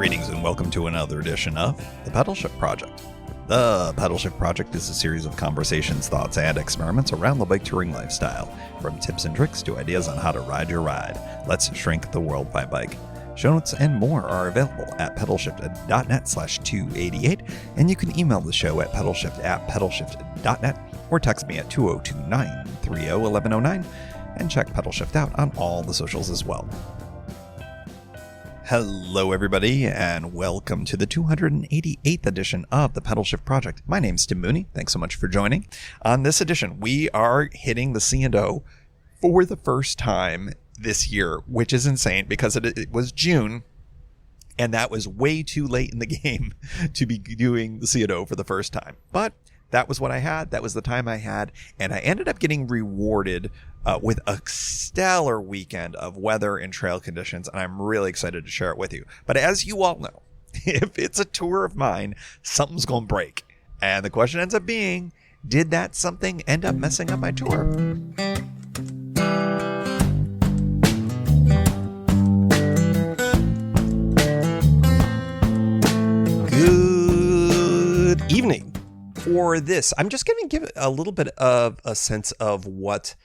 Greetings and welcome to another edition of the Pedalshift Project. The Pedalshift Project is a series of conversations, thoughts, and experiments around the bike touring lifestyle. From tips and tricks to ideas on how to ride your ride, let's shrink the world by bike. Show notes and more are available at pedalshift.net/288, and you can email the show at pedalshift@pedalshift.net or text me at 202-930-1109 and check Pedalshift out on all the socials as well. Hello everybody and welcome to the 288th edition of the Pedalshift Project. My name's Tim Mooney. Thanks so much for joining. On this edition, we are hitting the C&O for the first time this year, which is insane because it was June and that was way too late in the game to be doing the C&O for the first time. But that was what I had. That was the time I had. And I ended up getting rewarded with a stellar weekend of weather and trail conditions. And I'm really excited to share it with you. But as you all know, if it's a tour of mine, something's going to break. And the question ends up being, did that something end up messing up my tour? Good evening. For this, I'm just going to give a little bit of a sense of what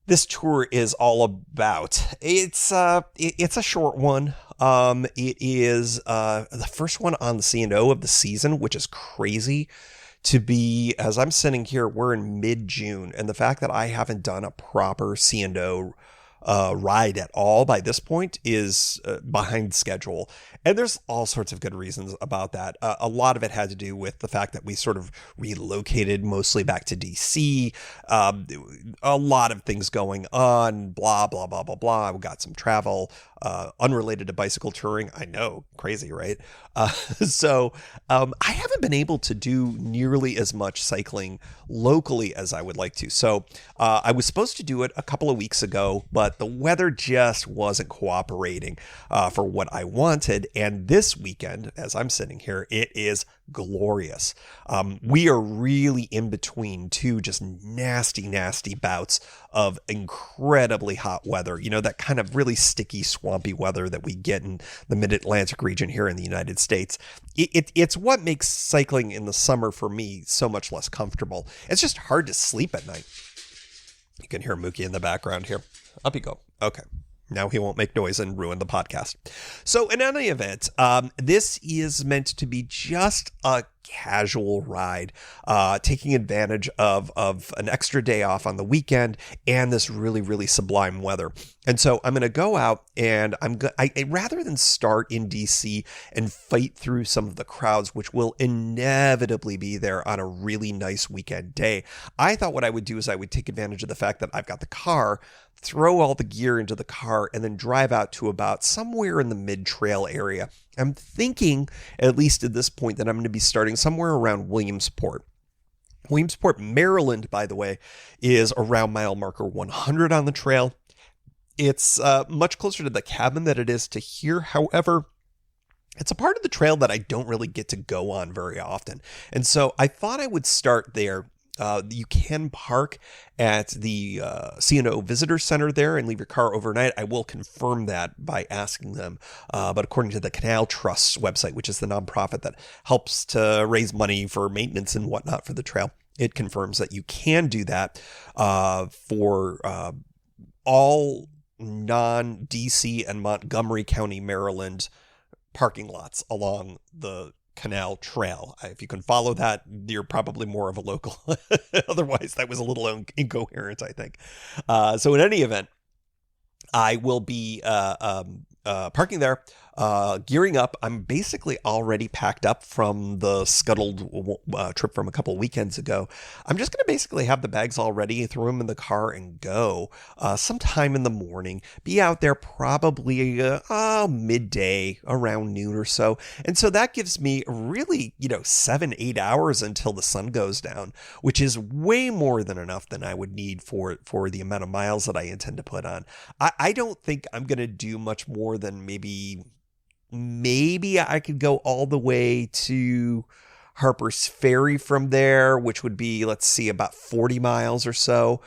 this tour is all about. It's a short one. It is the first one on the C&O of the season, which is crazy to be. As I'm sitting here, we're in mid-June, and the fact that I haven't done a proper C&O ride at all by this point is behind schedule. And there's all sorts of good reasons about that. A lot of it had to do with the fact that we sort of relocated mostly back to DC. A lot of things going on, blah, blah, blah, blah, blah. We got some travel unrelated to bicycle touring. I know, crazy, right? So I haven't been able to do nearly as much cycling locally as I would like to. So I was supposed to do it a couple of weeks ago, but the weather just wasn't cooperating for what I wanted. And this weekend, as I'm sitting here, it is glorious. We are really in between two just nasty bouts of incredibly hot weather. You know, that kind of really sticky, swampy weather that we get in the mid-Atlantic region here in the United States. It's what makes cycling in the summer for me so much less comfortable. It's just hard to sleep at night. You can hear Mookie in the background here. Up you go. Okay. Now he won't make noise and ruin the podcast. So in any event, this is meant to be just a casual ride, taking advantage of an extra day off on the weekend and this really sublime weather. And so I'm going to go out and I rather than start in DC and fight through some of the crowds, which will inevitably be there on a really nice weekend day, I thought what I would do is I would take advantage of the fact that I've got the car, throw all the gear into the car, and then drive out to about somewhere in the mid-trail area. I'm thinking, at least at this point, that I'm going to be starting somewhere around Williamsport. Williamsport, Maryland, by the way, is around mile marker 100 on the trail. It's much closer to the cabin than it is to here. However, it's a part of the trail that I don't really get to go on very often. And so I thought I would start there. You can park at the C&O Visitor Center there and leave your car overnight. I will confirm that by asking them. But according to the Canal Trust's website, which is the nonprofit that helps to raise money for maintenance and whatnot for the trail, it confirms that you can do that for all non-DC and Montgomery County, Maryland parking lots along the Canal Trail. If you can follow that, you're probably more of a local. Otherwise, that was a little incoherent, I think. So in any event, I will be parking there, gearing up. I'm basically already packed up from the scuttled trip from a couple weekends ago. I'm just going to basically have the bags all ready, throw them in the car and go sometime in the morning. Be out there probably midday, around noon or so. And so that gives me really, 7-8 hours until the sun goes down, which is way more than enough than I would need for the amount of miles that I intend to put on. I don't think I'm going to do much more than maybe I could go all the way to Harper's Ferry from there, which would be, let's see, about 40 miles or so,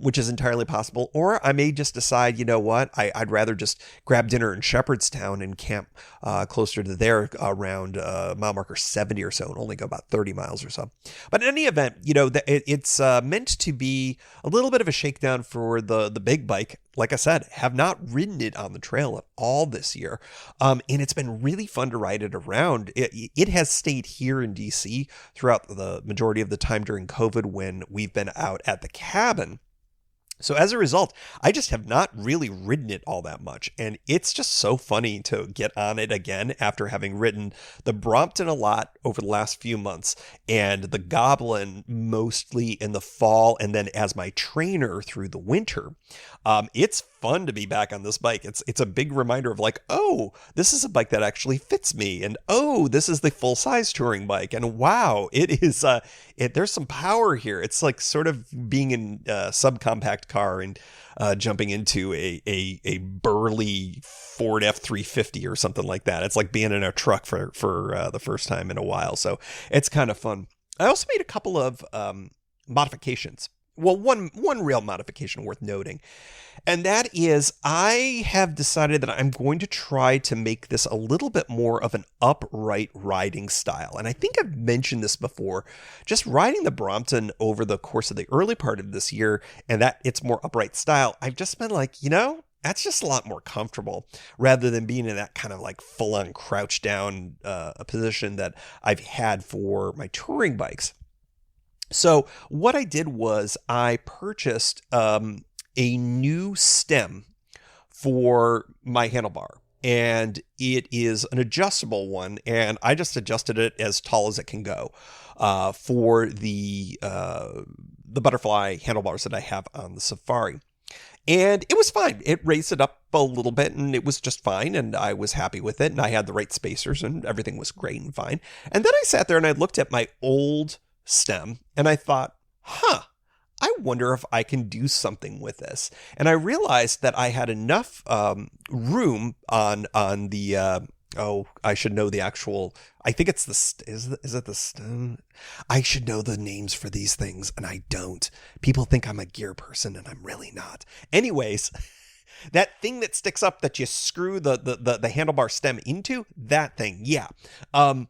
which is entirely possible. Or I may just decide, you know what, I'd rather just grab dinner in Shepherdstown and camp closer to there around mile marker 70 or so, and only go about 30 miles or so. But in any event, it's meant to be a little bit of a shakedown for the big bike. Like I said, have not ridden it on the trail at all this year. And it's been really fun to ride it around. It has stayed here in DC throughout the majority of the time during COVID when we've been out at the cabin. So as a result, I just have not really ridden it all that much. And it's just so funny to get on it again after having ridden the Brompton a lot over the last few months and the Goblin mostly in the fall and then as my trainer through the winter. It's fun to be back on this bike. It's a big reminder of like, oh, this is a bike that actually fits me. And oh, this is the full size touring bike. And wow, it is, there's some power here. It's like sort of being in a subcompact car and jumping into a burly Ford F-350 or something like that. It's like being in a truck for the first time in a while. So it's kind of fun. I also made a couple of modifications. Well, one real modification worth noting, and that is I have decided that I'm going to try to make this a little bit more of an upright riding style. And I think I've mentioned this before, just riding the Brompton over the course of the early part of this year and that it's more upright style. I've just been like, that's just a lot more comfortable rather than being in that kind of like full on crouch down a position that I've had for my touring bikes. So what I did was I purchased a new stem for my handlebar, and it is an adjustable one, and I just adjusted it as tall as it can go for the butterfly handlebars that I have on the Safari. And it was fine. It raised it up a little bit and it was just fine. And I was happy with it. And I had the right spacers and everything was great and fine. And then I sat there and I looked at my old stem and I thought, I wonder if I can do something with this. And I realized that I had enough room on the I should know the actual, I think it's is it the stem? I should know the names for these things and I don't. People think I'm a gear person and I'm really not. Anyways, that thing that sticks up that you screw the handlebar stem into, that thing, yeah. I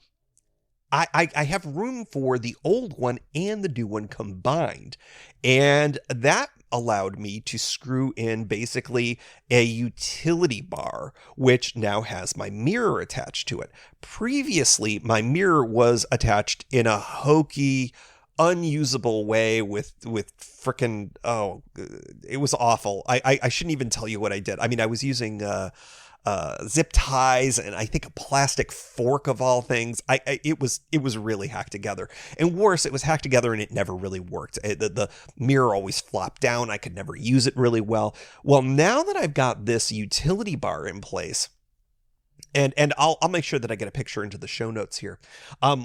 have room for the old one and the new one combined. And that allowed me to screw in basically a utility bar, which now has my mirror attached to it. Previously, my mirror was attached in a hokey, unusable way with frickin', it was awful. I shouldn't even tell you what I did. I mean, I was using zip ties and I think a plastic fork of all things. It was really hacked together, and worse, it was hacked together and it never really worked. The mirror always flopped down. I could never use it really well. Well, now that I've got this utility bar in place, and I'll make sure that I get a picture into the show notes here.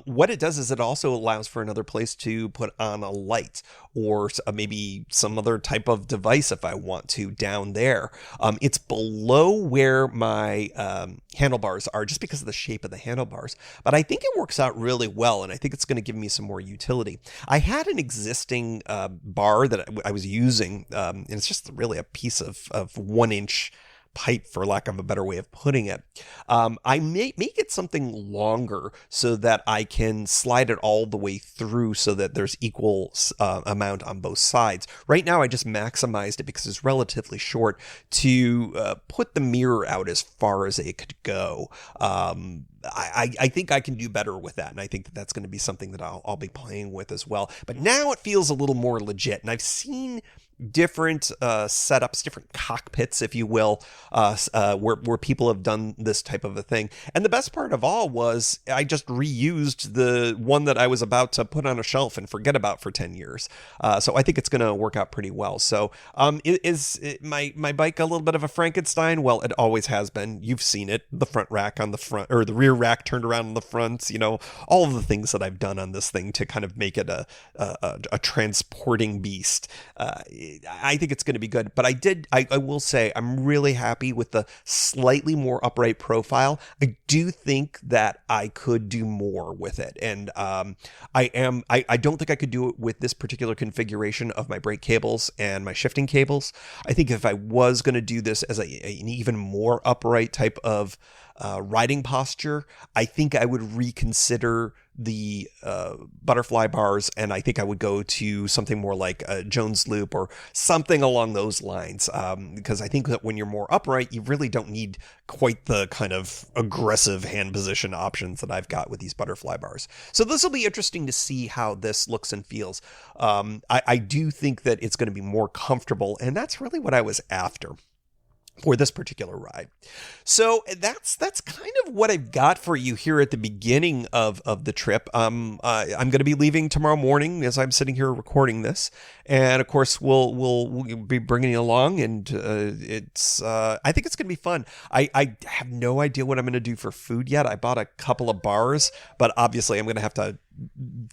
What it does is it also allows for another place to put on a light or maybe some other type of device if I want to down there. It's below where my handlebars are just because of the shape of the handlebars. But I think it works out really well, and I think it's going to give me some more utility. I had an existing bar that I was using, and it's just really a piece of 1-inch pipe, for lack of a better way of putting it. I may make it something longer so that I can slide it all the way through so that there's equal amount on both sides. Right now, I just maximized it because it's relatively short to put the mirror out as far as it could go. I think I can do better with that, and I think that that's going to be something that I'll be playing with as well. But now it feels a little more legit, and I've seen different setups, different cockpits, if you will, where people have done this type of a thing. And the best part of all was I just reused the one that I was about to put on a shelf and forget about for 10 years. So I think it's going to work out pretty well. So is my bike a little bit of a Frankenstein? Well, it always has been. You've seen it. The front rack on the front, or the rear rack turned around on the front, all of the things that I've done on this thing to kind of make it a transporting beast. I think it's going to be good. But I will say I'm really happy with the slightly more upright profile. I do think that I could do more with it. And I don't think I could do it with this particular configuration of my brake cables and my shifting cables. I think if I was going to do this as an even more upright type of riding posture, I think I would reconsider the butterfly bars, and I think I would go to something more like a Jones loop or something along those lines, because I think that when you're more upright, you really don't need quite the kind of aggressive hand position options that I've got with these butterfly bars. So this will be interesting to see how this looks and feels. I do think that it's going to be more comfortable, and that's really what I was after for this particular ride. So that's kind of what I've got for you here at the beginning of the trip. I'm going to be leaving tomorrow morning as I'm sitting here recording this, and of course we'll be bringing you along, and I think it's going to be fun. I have no idea what I'm going to do for food yet. I bought a couple of bars, but obviously I'm going to have to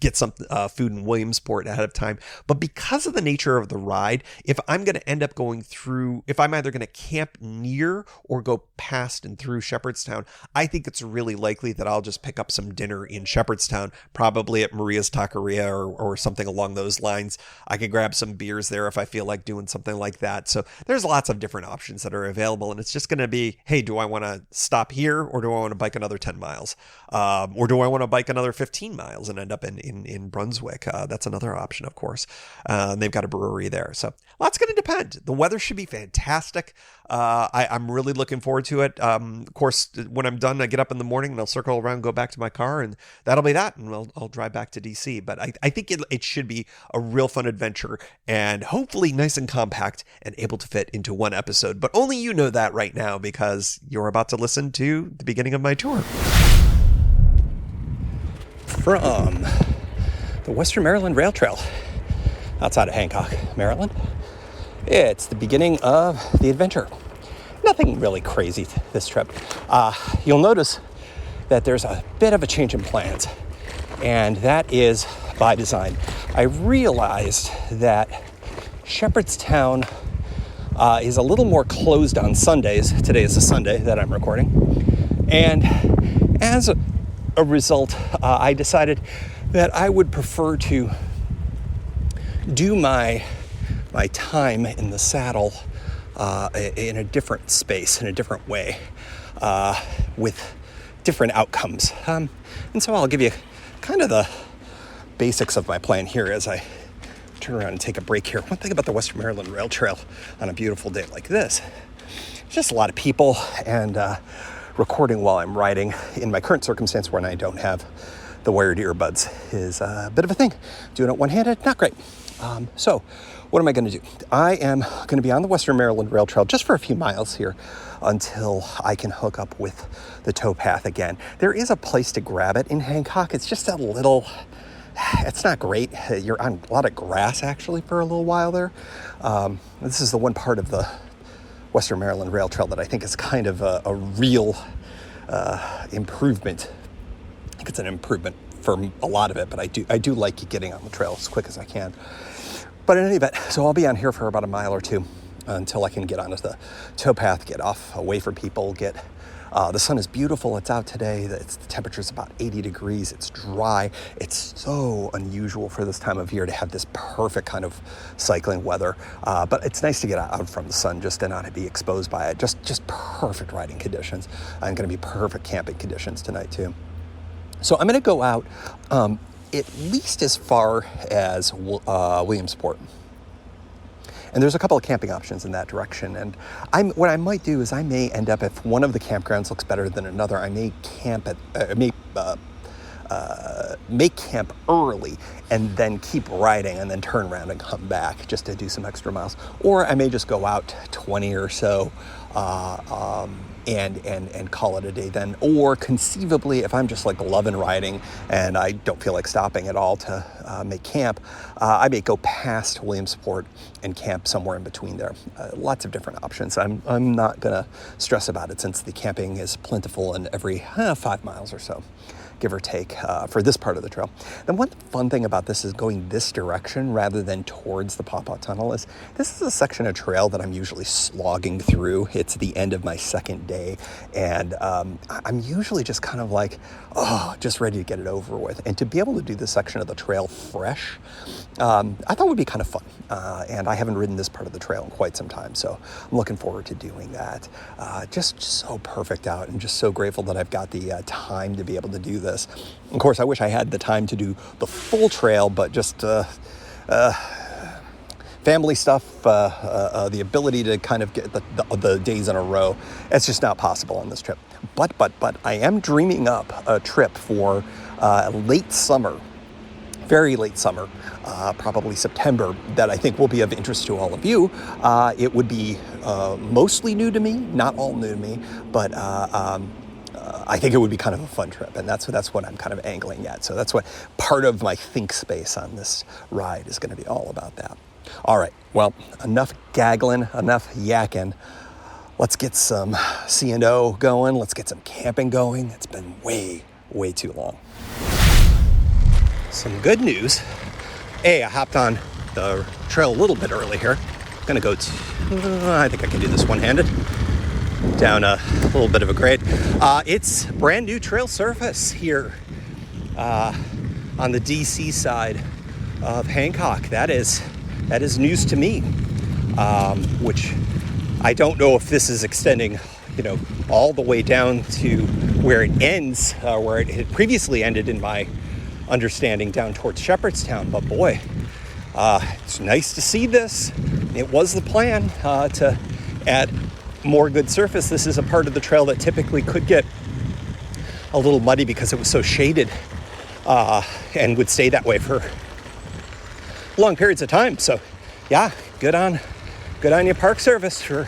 get some food in Williamsport ahead of time. But because of the nature of the ride, if I'm going to end up going through, if I'm either going to camp near or go past and through Shepherdstown, I think it's really likely that I'll just pick up some dinner in Shepherdstown, probably at Maria's Taqueria or something along those lines. I could grab some beers there if I feel like doing something like that. So there's lots of different options that are available, and it's just going to be, hey, do I want to stop here, or do I want to bike another 10 miles? Or do I want to bike another 15 miles and end up in Brunswick? That's another option, of course. They've got a brewery there. So lots going to depend. The weather should be fantastic. I'm really looking forward to it. Of course, when I'm done, I get up in the morning and I'll circle around, go back to my car, and that'll be that. And I'll drive back to DC. But I think it should be a real fun adventure, and hopefully nice and compact and able to fit into one episode. But only you know that right now, because you're about to listen to the beginning of my tour. From the Western Maryland Rail Trail outside of Hancock, Maryland. It's the beginning of the adventure. Nothing really crazy this trip. You'll notice that there's a bit of a change in plans, and that is by design. I realized that Shepherdstown is a little more closed on Sundays. Today is a Sunday that I'm recording. And as a result, I decided that I would prefer to do my time in the saddle in a different space, in a different way, with different outcomes. And so I'll give you kind of the basics of my plan here as I turn around and take a break here. One thing about the Western Maryland Rail Trail on a beautiful day like this, just a lot of people, and recording while I'm riding in my current circumstance when I don't have the wired earbuds is a bit of a thing. Doing it one-handed, not great. So what am I going to do? I am going to be on the Western Maryland Rail Trail just for a few miles here until I can hook up with the towpath again. There is a place to grab it in Hancock. It's just a little, it's not great. You're on a lot of grass actually for a little while there. This is the one part of the Western Maryland Rail Trail that I think is kind of a real improvement. I think it's an improvement for a lot of it, but I do like getting on the trail as quick as I can. But in any event, so I'll be on here for about a mile or two until I can get onto the towpath, get off away from people, the sun is beautiful. It's out today. The temperature's about 80 degrees. It's dry. It's so unusual for this time of year to have this perfect kind of cycling weather. But it's nice to get out from the sun just to not be exposed by it. Just perfect riding conditions. And going to be perfect camping conditions tonight too. So I'm going to go out at least as far as Williamsport. And there's a couple of camping options in that direction. And what I might do is I may end up, if one of the campgrounds looks better than another, I may make camp early and then keep riding and then turn around and come back just to do some extra miles. Or I may just go out 20 or so and call it a day then. Or conceivably, if I'm just like loving riding and I don't feel like stopping at all to make camp, I may go past Williamsport and camp somewhere in between there. Lots of different options. I'm not gonna stress about it since the camping is plentiful in every 5 miles or so. give or take, for this part of the trail. The one fun thing about this is going this direction rather than towards the Pawpaw Tunnel is this is a section of trail that I'm usually slogging through. It's the end of my second day, and I'm usually just kind of like, just ready to get it over with. And to be able to do this section of the trail fresh, I thought would be kind of fun. And I haven't ridden this part of the trail in quite some time, so I'm looking forward to doing that. Just so perfect out, and just so grateful that I've got the time to be able to do this. Of course, I wish I had the time to do the full trail, but just family stuff, the ability to kind of get the days in a row, it's just not possible on this trip. But I am dreaming up a trip for late summer, very late summer, probably September, that I think will be of interest to all of you. It would be mostly new to me, not all new to me, but I think it would be kind of a fun trip, and that's what I'm kind of angling at. So that's what part of my think space on this ride is going to be all about that. All right, well, enough gaggling, enough yakking. Let's get some C&O going. Let's get some camping going. It's been way too long. Some good news. I hopped on the trail a little bit early here. I'm gonna go I think I can do this one-handed. Down a little bit of a grade. It's brand new trail surface here on the DC side of Hancock. That is news to me, which I don't know if this is extending, all the way down to where it ends, where it had previously ended in my understanding down towards Shepherdstown. But boy, it's nice to see this. It was the plan to add more good surface. This is a part of the trail that typically could get a little muddy because it was so shaded, and would stay that way for long periods of time. So yeah, good on your Park Service for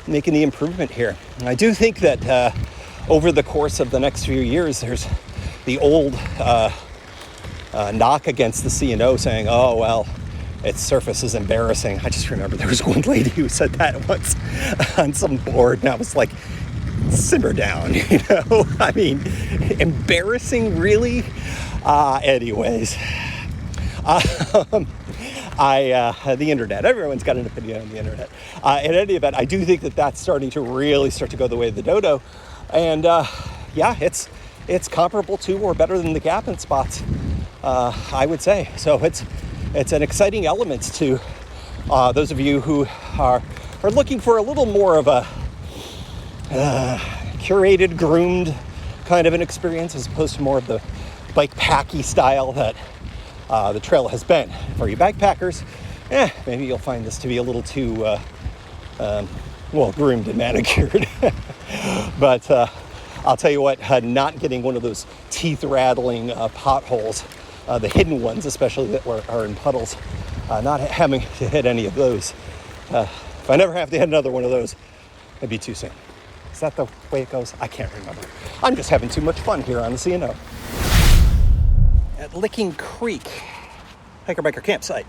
making the improvement here. And I do think that over the course of the next few years, there's the old knock against the C&O saying, oh, well, its surface is embarrassing. I just remember there was one lady who said that once on some board, and I was like, simmer down, I mean, embarrassing, really? Anyways, the internet, everyone's got an opinion on the internet. In any event, I do think that that's starting to really start to go the way of the dodo. And it's comparable to or better than the gap-in spots, I would say. So it's an exciting element to those of you who are looking for a little more of a curated, groomed kind of an experience, as opposed to more of the bike packy style that the trail has been. For you backpackers, maybe you'll find this to be a little too groomed and manicured. But I'll tell you what, not getting one of those teeth-rattling potholes, the hidden ones especially that are in puddles, not having to hit any of those. If I never have to hit another one of those, it'd be too soon. Is that the way it goes? I can't remember. I'm just having too much fun here on the C&O. At Licking Creek, hiker-biker campsite.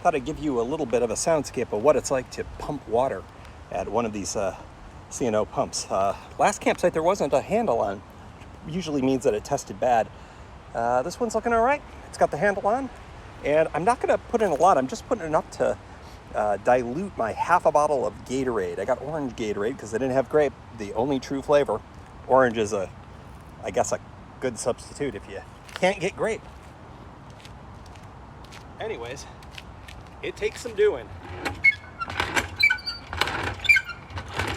Thought I'd give you a little bit of a soundscape of what it's like to pump water at one of these C&O pumps. Last campsite there wasn't a handle on. Usually means that it tested bad. This one's looking all right. It's got the handle on, and I'm not gonna put in a lot. I'm just putting enough to dilute my half a bottle of Gatorade. I got orange Gatorade because I didn't have grape, the only true flavor. Orange is I guess a good substitute if you can't get grape. Anyways, it takes some doing.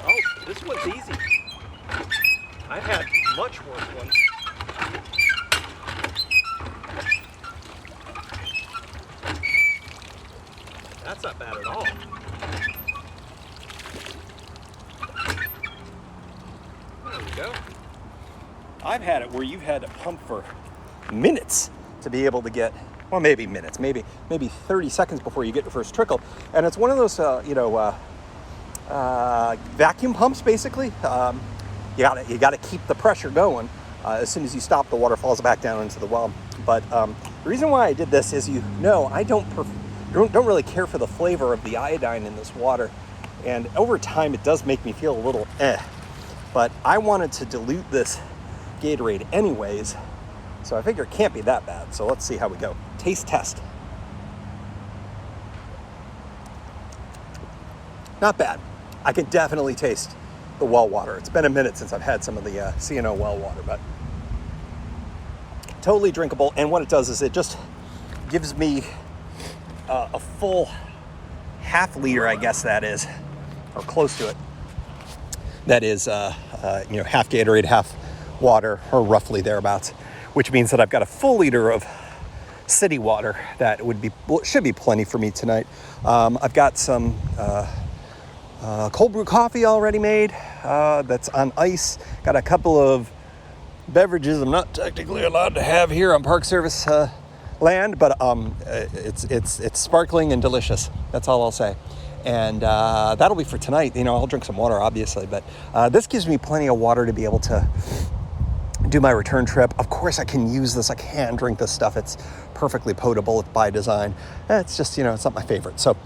Oh, this one's easy. I've had much worse ones. That's not bad at all. There we go. I've had it where you've had to pump for minutes to be able to get, well, maybe minutes, maybe 30 seconds before you get your first trickle. And it's one of those, vacuum pumps, basically. You gotta keep the pressure going. As soon as you stop, the water falls back down into the well. But the reason why I did this is, I don't really care for the flavor of the iodine in this water. And over time, it does make me feel a little But I wanted to dilute this Gatorade anyways, So I figure it can't be that bad. So let's see how we go. Taste test. Not bad. I can definitely taste the well water. It's been a minute since I've had some of the C&O well water, but totally drinkable. And what it does is it just gives me a full half liter, I guess that is, or close to it. That is, half Gatorade, half water, or roughly thereabouts, which means that I've got a full liter of city water that should be plenty for me tonight. I've got some cold brew coffee already made that's on ice. Got a couple of beverages I'm not technically allowed to have here on Park Service land, but it's sparkling and delicious. That's all I'll say. And that'll be for tonight. I'll drink some water, obviously, but this gives me plenty of water to be able to do my return trip. Of course, I can use this. I can drink this stuff. It's perfectly potable. It's by design. It's just, it's not my favorite. So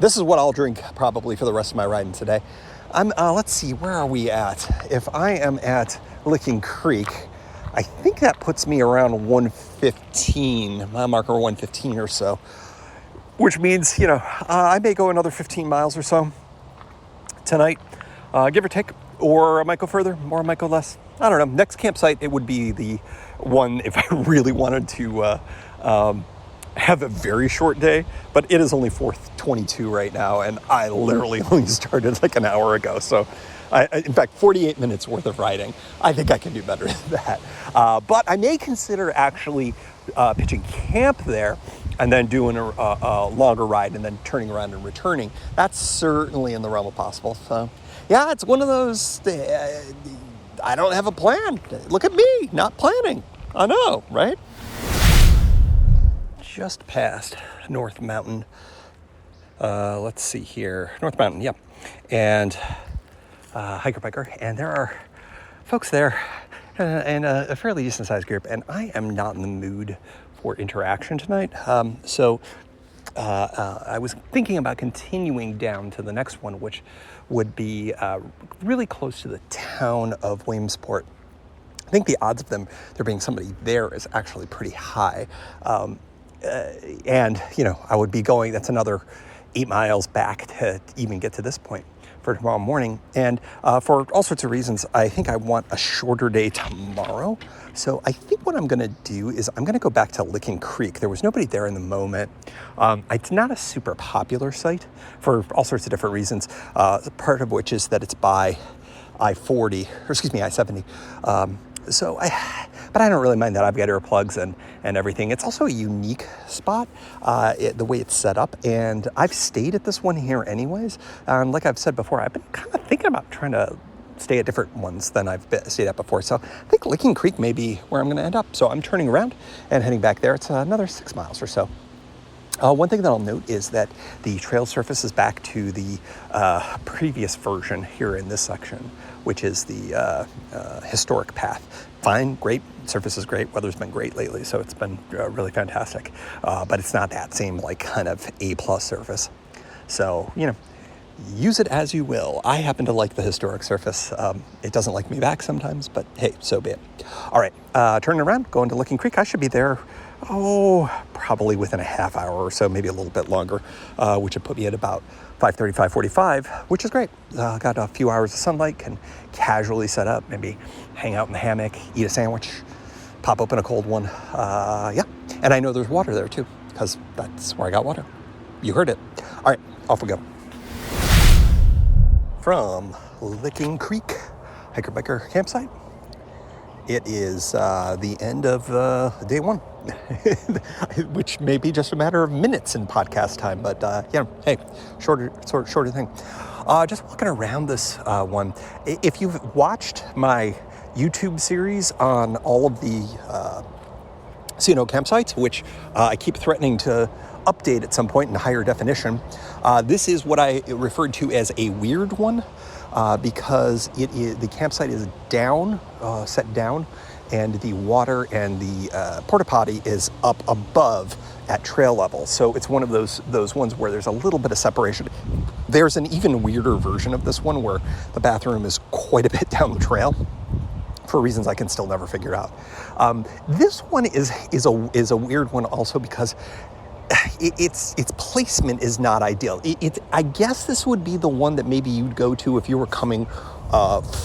this is what I'll drink probably for the rest of my riding today. Let's see, where are we at? If I am at Licking Creek, I think that puts me around 115, mile marker 115 or so, which means, I may go another 15 miles or so tonight, give or take, or I might go further, or I might go less. I don't know. Next campsite, it would be the one if I really wanted to have a very short day, but it is only 4:22 right now, and I literally only started like an hour ago. So, in fact, 48 minutes worth of riding. I think I can do better than that. But I may consider actually pitching camp there and then doing a longer ride and then turning around and returning. That's certainly in the realm of possible. So, yeah, it's one of those... I don't have a plan. Look at me, not planning. I know, right? Just past North Mountain. Let's see here. North Mountain, yep. And hiker-biker. And there are folks there and a fairly decent-sized group. And I am not in the mood for interaction tonight. So I was thinking about continuing down to the next one, which would be really close to the town of Williamsport. I think the odds of there being somebody there is actually pretty high. And, I would be going, that's another 8 miles back to even get to this point for tomorrow morning. And for all sorts of reasons, I think I want a shorter day tomorrow. So I think what I'm going to do is I'm going to go back to Licking Creek. There was nobody there in the moment. It's not a super popular site for all sorts of different reasons, part of which is that it's by I-70. But I don't really mind that. I've got earplugs and everything. It's also a unique spot, the way it's set up. And I've stayed at this one here anyways. Like I've said before, I've been kind of thinking about trying to stay at different ones than I've stayed at before. So I think Licking Creek may be where I'm going to end up. So I'm turning around and heading back there. It's another 6 miles or so. One thing that I'll note is that the trail surface is back to the previous version here in this section, which is the historic path. Fine, great, surface is great, weather's been great lately, so it's been really fantastic. But it's not that same kind of A+ surface. So, use it as you will. I happen to like the historic surface. It doesn't like me back sometimes, but hey, so be it. All right, turning around, going to Licking Creek. I should be there, probably within a half hour or so, maybe a little bit longer, which would put me at about 5:30, 5:45, which is great. Got a few hours of sunlight, can casually set up, maybe hang out in the hammock, eat a sandwich, pop open a cold one. Yeah, and I know there's water there too, because that's where I got water. You heard it. All right, off we go. From Licking Creek hiker-biker campsite, it is the end of day one, which may be just a matter of minutes in podcast time, but hey, shorter thing. Just walking around this one. If you've watched my YouTube series on all of the C&O campsites, which I keep threatening to update at some point in higher definition, this is what I referred to as a weird one. Because the campsite is down, set down, and the water and the porta potty is up above at trail level. So it's one of those ones where there's a little bit of separation. There's an even weirder version of this one where the bathroom is quite a bit down the trail. for reasons I can still never figure out. This one is a weird one also because its placement is not ideal. I guess this would be the one that maybe you'd go to if you were coming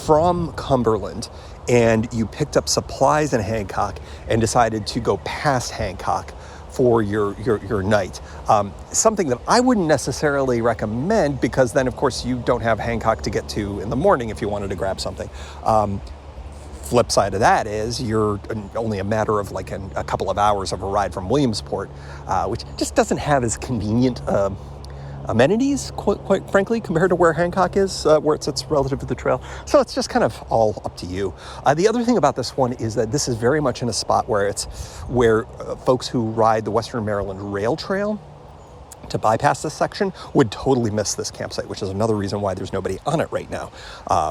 from Cumberland and you picked up supplies in Hancock and decided to go past Hancock for your night. Something that I wouldn't necessarily recommend, because then of course you don't have Hancock to get to in the morning if you wanted to grab something. Flip side of that is you're only a matter of like a couple of hours of a ride from Williamsport, which just doesn't have as convenient amenities, quite frankly, compared to where Hancock is, where it sits relative to the trail. So it's just kind of all up to you. The other thing about this one is that this is very much in a spot where folks who ride the Western Maryland Rail Trail to bypass this section would totally miss this campsite, which is another reason why there's nobody on it right now,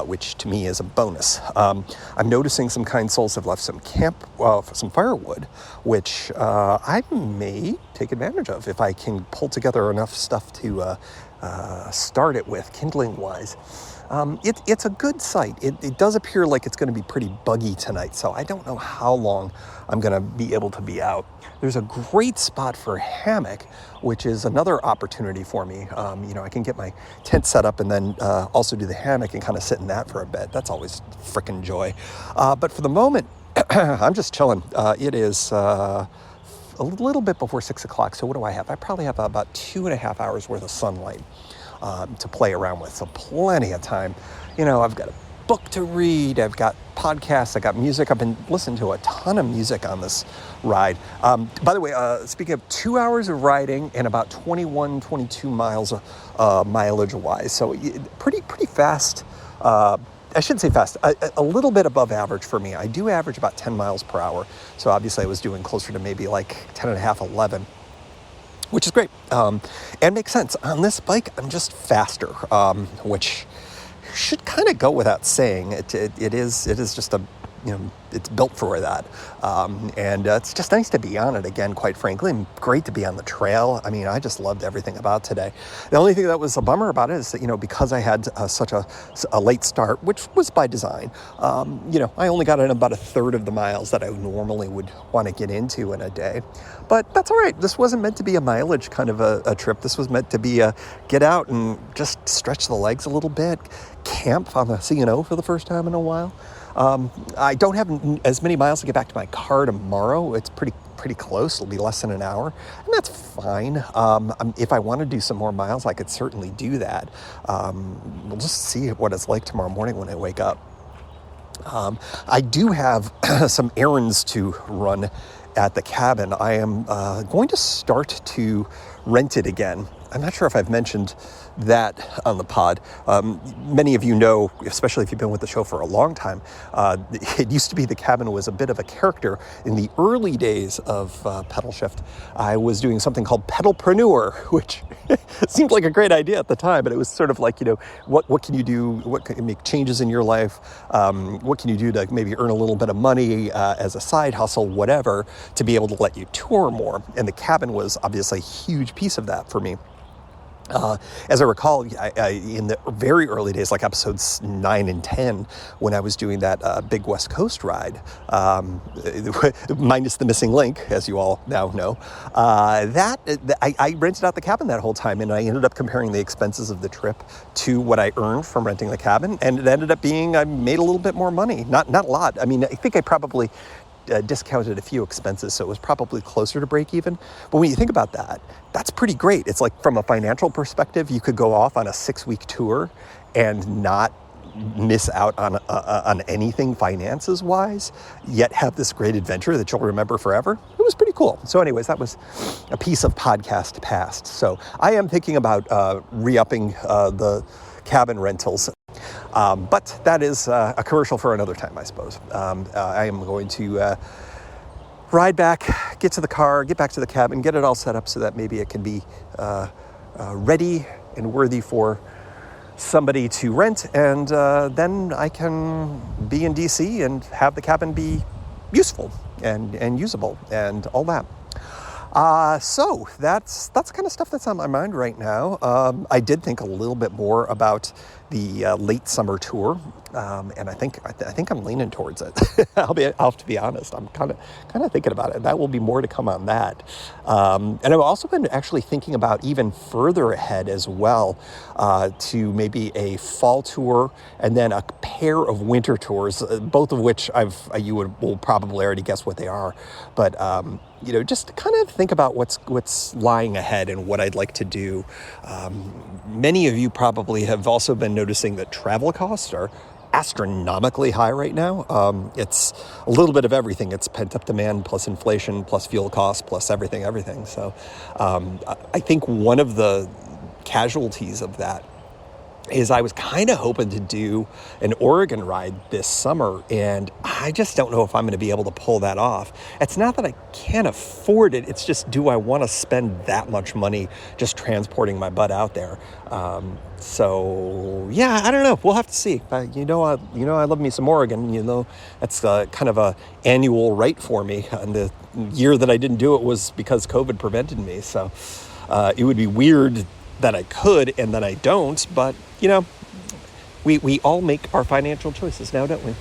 which to me is a bonus. I'm noticing some kind souls have left some some firewood, which I may take advantage of if I can pull together enough stuff to start it with, kindling-wise. It's a good site. It does appear like it's going to be pretty buggy tonight, so I don't know how long I'm going to be able to be out. There's a great spot for a hammock, which is another opportunity for me. I can get my tent set up and then also do the hammock and kind of sit in that for a bit. That's always frickin' joy. But for the moment, I'm just chilling. It is a little bit before 6 o'clock, so what do I have? I probably have about 2.5 hours worth of sunlight to play around with, so plenty of time. I've got a book to read, I've got podcasts, I got music. I've been listening to a ton of music on this ride. By the way, speaking of 2 hours of riding and about 22 miles mileage wise, so pretty fast. I shouldn't say fast, a little bit above average for me. I do average about 10 miles per hour, so obviously I was doing closer to maybe like 10 and a half, 11. Which is great, and makes sense. On this bike, I'm just faster, which should kind of go without saying. It is just it's built for that, and it's just nice to be on it again, quite frankly, and great to be on the trail. I mean, I just loved everything about today. The only thing that was a bummer about it is that, because I had such a late start, which was by design, I only got in about a third of the miles that I normally would want to get into in a day. But that's all right. This wasn't meant to be a mileage kind of a trip. This was meant to be a get out and just stretch the legs a little bit, camp on the C&O for the first time in a while. I don't have as many miles to get back to my car tomorrow. It's pretty close. It'll be less than an hour, and that's fine. If I want to do some more miles, I could certainly do that. We'll just see what it's like tomorrow morning when I wake up. I do have some errands to run at the cabin. I am going to start to rent it again. I'm not sure if I've mentioned that on the pod. Many of you know, especially if you've been with the show for a long time, it used to be the cabin was a bit of a character. In the early days of Pedalshift, I was doing something called Pedalpreneur, which seemed like a great idea at the time, but it was sort of like, what can you do? What can make changes in your life? What can you do to maybe earn a little bit of money as a side hustle, whatever, to be able to let you tour more? And the cabin was obviously a huge piece of that for me. As I recall, in the very early days, like episodes 9 and 10, when I was doing that big West Coast ride, minus the missing link, as you all now know, I rented out the cabin that whole time, and I ended up comparing the expenses of the trip to what I earned from renting the cabin, and it ended up being I made a little bit more money. Not a lot. I mean, I think I probably discounted a few expenses, so it was probably closer to break even. But when you think about that, that's pretty great. It's like, from a financial perspective, you could go off on a 6-week tour and not miss out on anything finances wise, yet have this great adventure that you'll remember forever. It was pretty cool. So anyways, that was a piece of podcast past. So I am thinking about re-upping the cabin rentals. But that is a commercial for another time, I suppose. I am going to ride back, get to the car, get back to the cabin, get it all set up so that maybe it can be ready and worthy for somebody to rent. And then I can be in DC and have the cabin be useful and usable and all that. So that's kind of stuff that's on my mind right now. I did think a little bit more about the late summer tour, and I think I'm leaning towards it. I'll have to be honest. I'm kind of thinking about it. That will be more to come on that. And I've also been actually thinking about even further ahead as well, to maybe a fall tour and then a pair of winter tours, both of which will probably already guess what they are, but just kind of think about what's lying ahead and what I'd like to do. Many of you probably have also been noticing that travel costs are astronomically high right now. It's a little bit of everything. It's pent-up demand plus inflation plus fuel costs plus everything. So I think one of the casualties of that is I was kind of hoping to do an Oregon ride this summer, and I just don't know if I'm going to be able to pull that off. It's not that I can't afford it, it's just, do I want to spend that much money just transporting my butt out there? So yeah, I don't know. We'll have to see. I love me some Oregon. That's kind of a annual rite for me. And the year that I didn't do it was because COVID prevented me. So it would be weird that I could and then I don't, but we all make our financial choices now, don't we?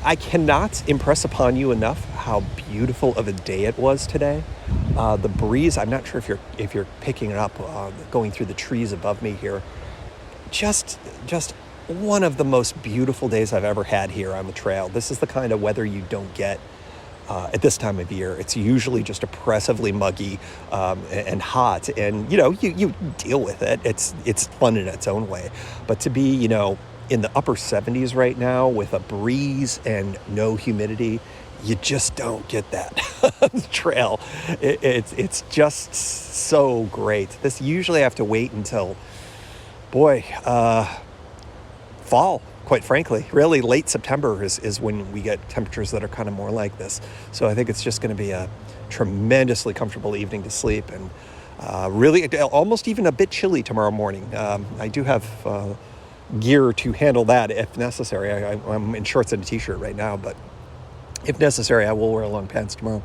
I cannot impress upon you enough how beautiful of a day it was today. The breeze, I'm not sure if you're picking it up, going through the trees above me here. Just one of the most beautiful days I've ever had here on the trail. This is the kind of weather you don't get at this time of year. It's usually just oppressively muggy and hot, and you deal with it. It's fun in its own way. But to be in the upper 70s right now with a breeze and no humidity, you just don't get that on the trail. It's just so great. This usually I have to wait until fall. Quite frankly, really late September is when we get temperatures that are kind of more like this. So I think it's just going to be a tremendously comfortable evening to sleep, and really almost even a bit chilly tomorrow morning. I do have gear to handle that if necessary. I'm in shorts and a t-shirt right now, but if necessary, I will wear long pants tomorrow.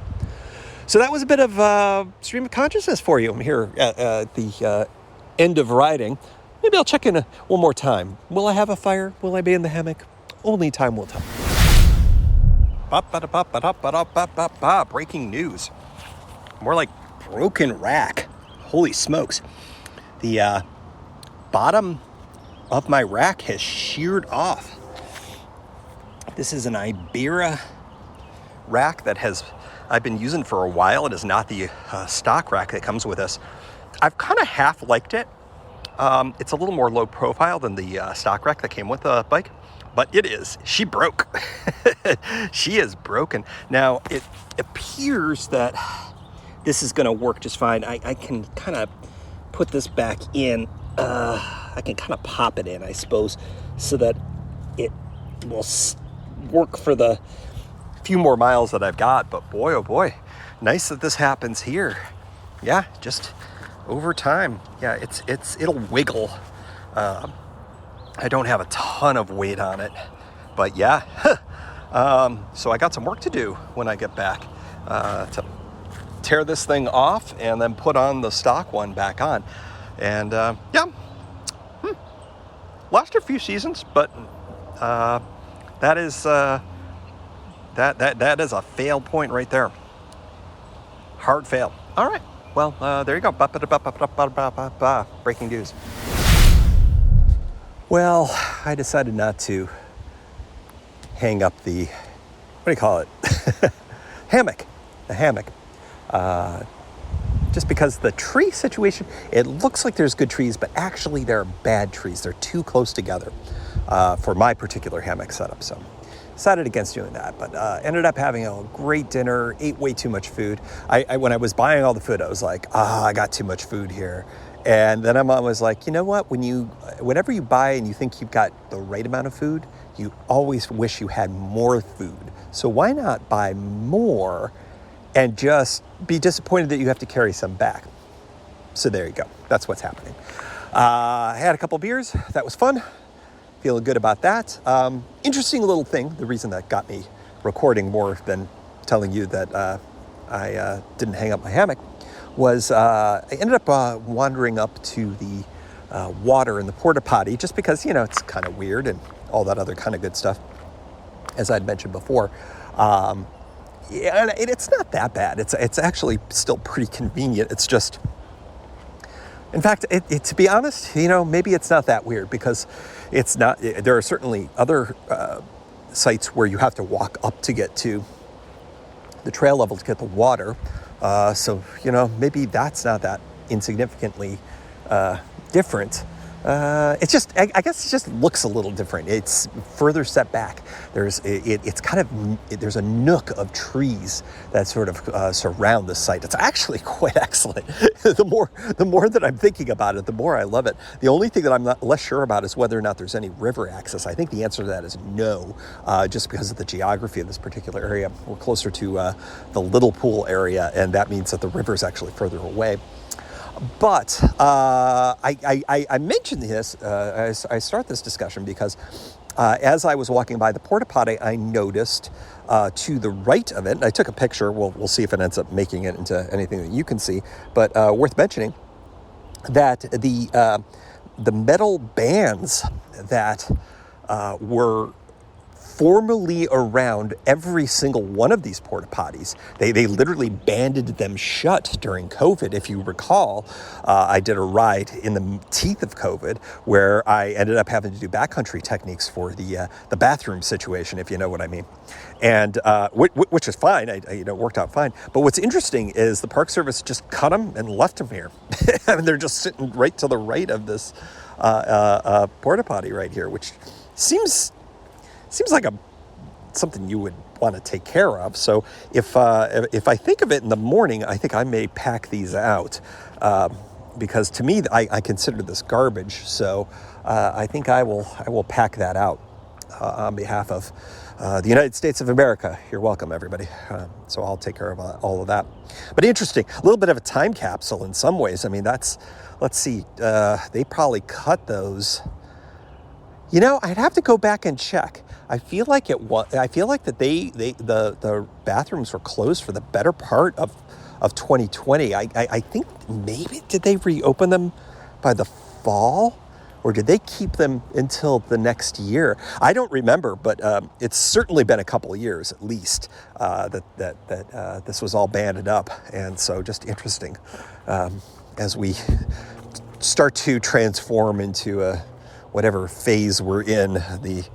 So that was a bit of stream of consciousness for you. I'm here at the end of riding. Maybe I'll check in one more time. Will I have a fire? Will I be in the hammock? Only time will tell. Breaking news. More like broken rack. Holy smokes. The bottom of my rack has sheared off. This is an Ibera rack that I've been using for a while. It is not the stock rack that comes with us. I've kind of half liked it. It's a little more low profile than the stock rack that came with the bike, but she broke. She is broken. Now, it appears that this is going to work just fine. I can kind of put this back in. I can kind of pop it in, I suppose, so that it will work for the few more miles that I've got. But boy, oh boy, nice that this happens here. Yeah, just over time. Yeah, it'll wiggle. I don't have a ton of weight on it, but yeah. So I got some work to do when I get back to tear this thing off and then put on the stock one back on. And lost a few seasons, but that is that is a fail point right there. Hard fail. All right. Well, there you go. Breaking news. Well, I decided not to hang up the, what do you call it? Hammock. The hammock. Just because the tree situation, it looks like there's good trees, but actually there are bad trees. They're too close together for my particular hammock setup. So decided against doing that, but ended up having a great dinner, ate way too much food. When I was buying all the food, I was like, I got too much food here. And then my mom was like, you know what, whenever you buy and you think you've got the right amount of food, you always wish you had more food. So why not buy more and just be disappointed that you have to carry some back? So there you go. That's what's happening. I had a couple beers. That was fun. Feeling good about that. Interesting little thing. The reason that got me recording more than telling you that I didn't hang up my hammock was I ended up wandering up to the water in the porta potty, just because, it's kind of weird and all that other kind of good stuff, as I'd mentioned before. Yeah, and it's not that bad. It's actually still pretty convenient. It's just, in fact, to be honest, maybe it's not that weird, because it's not. There are certainly other sites where you have to walk up to get to the trail level to get the water. So maybe that's not that insignificantly different. It's just, I guess it just looks a little different. It's further set back. There's a nook of trees that sort of surround the site. It's actually quite excellent. The more that I'm thinking about it, the more I love it. The only thing that I'm less sure about is whether or not there's any river access. I think the answer to that is no, just because of the geography of this particular area. We're closer to the Little Pool area, and that means that the river is actually further away. But I mentioned this, I start this discussion because as I was walking by the porta potty, I noticed to the right of it, and I took a picture, we'll see if it ends up making it into anything that you can see, but worth mentioning that the metal bands that were formally around every single one of these porta potties. They literally banded them shut during COVID. If you recall, I did a ride in the teeth of COVID where I ended up having to do backcountry techniques for the bathroom situation, if you know what I mean. And which is fine. It worked out fine. But what's interesting is the Park Service just cut them and left them here. I mean, they're just sitting right to the right of this porta potty right here, which seems like something you would want to take care of. So if I think of it in the morning, I think I may pack these out because to me I consider this garbage. So I think I will pack that out on behalf of the United States of America. You're welcome, everybody. So I'll take care of all of that. But interesting, a little bit of a time capsule in some ways. I mean, let's see, they probably cut those. I'd have to go back and check. I feel like that the bathrooms were closed for the better part of 2020. I think maybe, did they reopen them by the fall, or did they keep them until the next year? I don't remember, but it's certainly been a couple of years at least that this was all banded up, and so just interesting as we start to transform into whatever phase we're in, the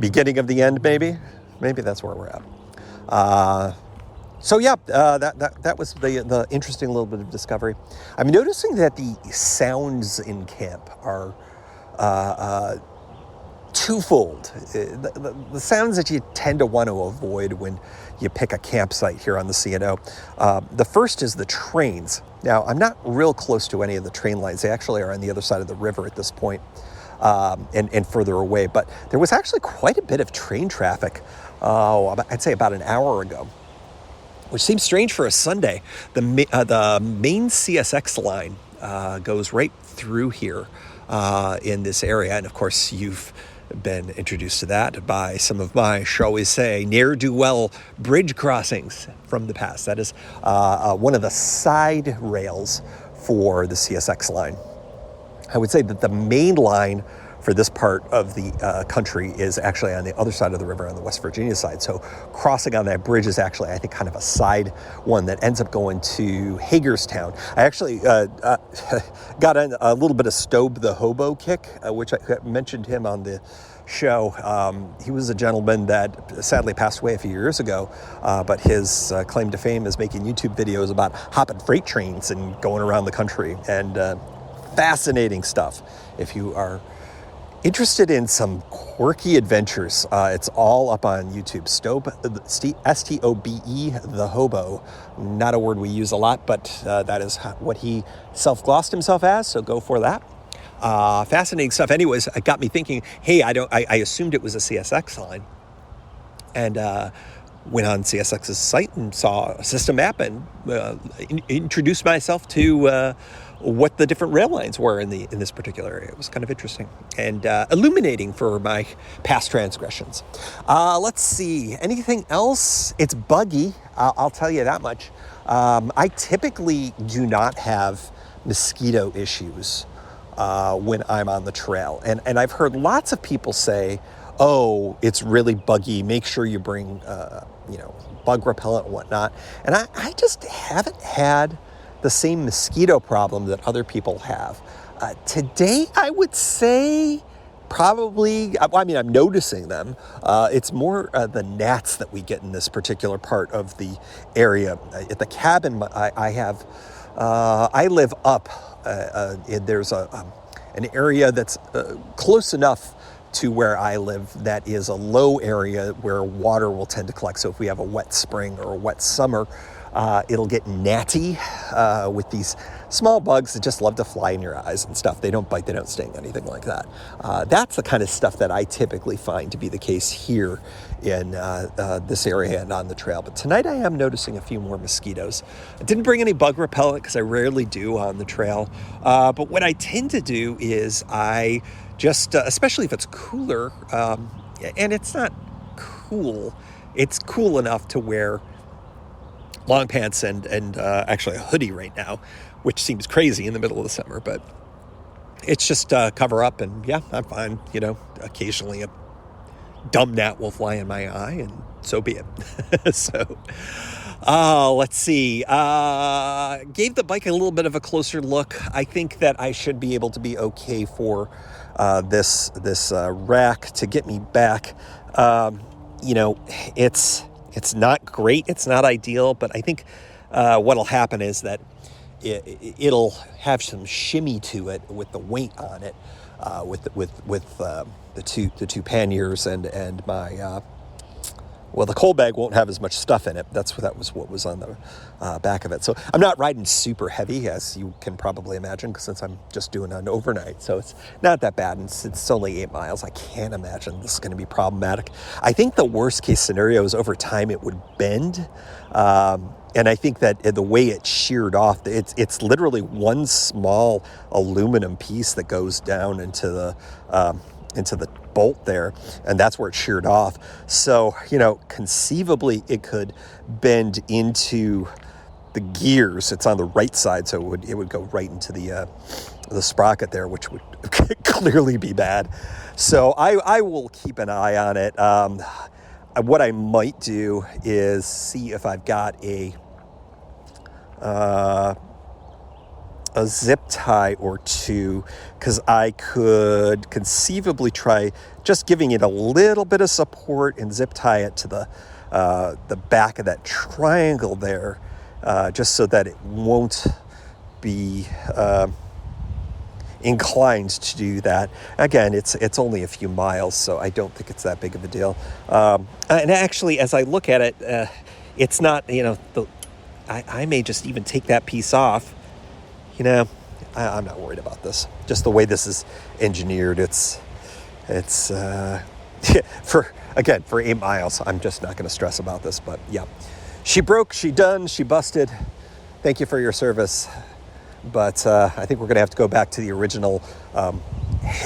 beginning of the end, maybe that's where we're at. So yeah, that was the interesting little bit of discovery. I'm noticing that the sounds in camp are twofold. The sounds that you tend to want to avoid when you pick a campsite here on the C&O. The first is the trains. Now, I'm not real close to any of the train lines. They actually are on the other side of the river at this point. And further away. But there was actually quite a bit of train traffic, I'd say about an hour ago, which seems strange for a Sunday. The main CSX line goes right through here in this area. And of course, you've been introduced to that by some of my, shall we say, ne'er-do-well bridge crossings from the past. That is one of the side rails for the CSX line. I would say that the main line for this part of the country is actually on the other side of the river, on the West Virginia side. So crossing on that bridge is actually, I think, kind of a side one that ends up going to Hagerstown. I actually got a little bit of Stobe the Hobo kick, which I mentioned him on the show. He was a gentleman that sadly passed away a few years ago, but his claim to fame is making YouTube videos about hopping freight trains and going around the country, and fascinating stuff. If you are interested in some quirky adventures, it's all up on YouTube. Stobe, S-T-O-B-E, the Hobo. Not a word we use a lot, but that is what he self-glossed himself as, so go for that. Fascinating stuff. Anyways, it got me thinking, hey, I assumed it was a CSX line, and went on CSX's site and saw a system map and introduced myself to what the different rail lines were in this particular area. It was kind of interesting and illuminating for my past transgressions. Let's see, anything else? It's buggy, I'll tell you that much. I typically do not have mosquito issues when I'm on the trail. And I've heard lots of people say, oh, it's really buggy. Make sure you bring, bug repellent and whatnot. And I just haven't had the same mosquito problem that other people have. Today, I would say probably, I'm noticing them. It's more the gnats that we get in this particular part of the area. At the cabin I live up. There's an area that's close enough to where I live that is a low area where water will tend to collect. So if we have a wet spring or a wet summer, it'll get gnatty with these small bugs that just love to fly in your eyes and stuff. They don't bite, they don't sting, anything like that. That's the kind of stuff that I typically find to be the case here in this area and on the trail. But tonight I am noticing a few more mosquitoes. I didn't bring any bug repellent because I rarely do on the trail. But what I tend to do is I just, especially if it's cooler, and it's not cool, it's cool enough to wear long pants and actually a hoodie right now, which seems crazy in the middle of the summer, but it's just cover up and yeah, I'm fine. Occasionally a dumb gnat will fly in my eye and so be it. So, let's see. Gave the bike a little bit of a closer look. I think that I should be able to be okay for this rack to get me back. It's not great. It's not ideal, but I think what'll happen is that it'll have some shimmy to it with the weight on it, with the two panniers and my the cold bag won't have as much stuff in it. That was what was on the back of it. So I'm not riding super heavy, as you can probably imagine, since I'm just doing an overnight. So it's not that bad, and it's only 8 miles. I can't imagine this is going to be problematic. I think the worst case scenario is over time it would bend. And I think that the way it's sheared off, it's literally one small aluminum piece that goes down into the bolt there, and that's where it's sheared off. So, conceivably it could bend into the gears. It's on the right side, so it would go right into the sprocket there, which would clearly be bad. So I will keep an eye on it. What I might do is see if I've got a zip tie or two, because I could conceivably try just giving it a little bit of support and zip tie it to the back of that triangle there, just so that it won't be inclined to do that. Again, it's only a few miles, so I don't think it's that big of a deal. And actually, as I look at it, it's not, I may just even take that piece off. I'm not worried about this. Just the way this is engineered, it's for 8 miles, I'm just not going to stress about this. But yeah, she broke, she done, she busted. Thank you for your service. But I think we're going to have to go back to the original,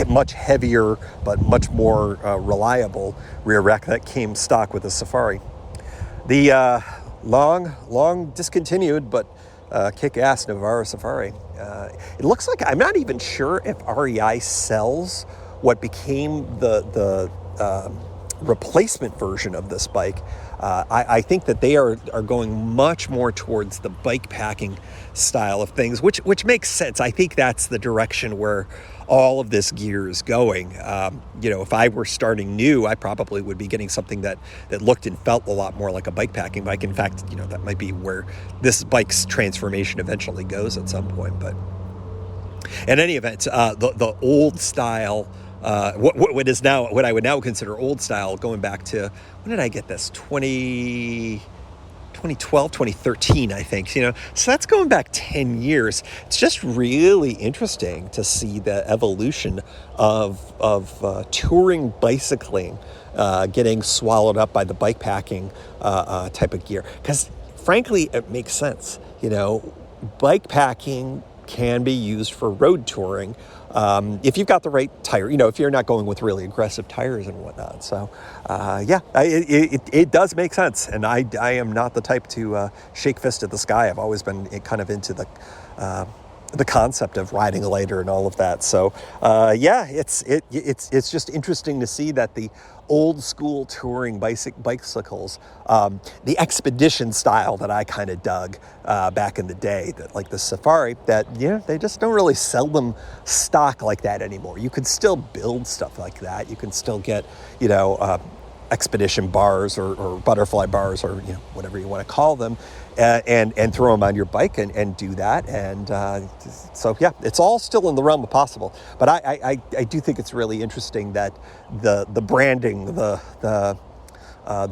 much heavier but much more reliable rear rack that came stock with the Safari. The long discontinued but kick-ass Navarro Safari. It looks like, I'm not even sure if REI sells what became the replacement version of this bike. I think that they are going much more towards the bike packing style of things, which makes sense. I think that's the direction where all of this gear is going. If I were starting new, I probably would be getting something that looked and felt a lot more like a bike packing bike. In fact, that might be where this bike's transformation eventually goes at some point. But in any event, the old style, what I would now consider old style, going back to, when did I get this? 2012, 2013, I think, so that's going back 10 years. It's just really interesting to see the evolution of touring bicycling getting swallowed up by the bike packing type of gear. Because frankly, it makes sense. Bike packing can be used for road touring if you've got the right tire, if you're not going with really aggressive tires and whatnot. So it does make sense. And I am not the type to shake fist at the sky. I've always been kind of into the the concept of riding later and all of that. So yeah, it's just interesting to see that the old school touring bicycles, the expedition style that I kind of dug back in the day, that like the Safari, that they just don't really sell them stock like that anymore. You can still build stuff like that. You can still get expedition bars or butterfly bars, or whatever you want to call them, and throw them on your bike and do that. And so yeah, it's all still in the realm of possible. But I do think it's really interesting that the branding, the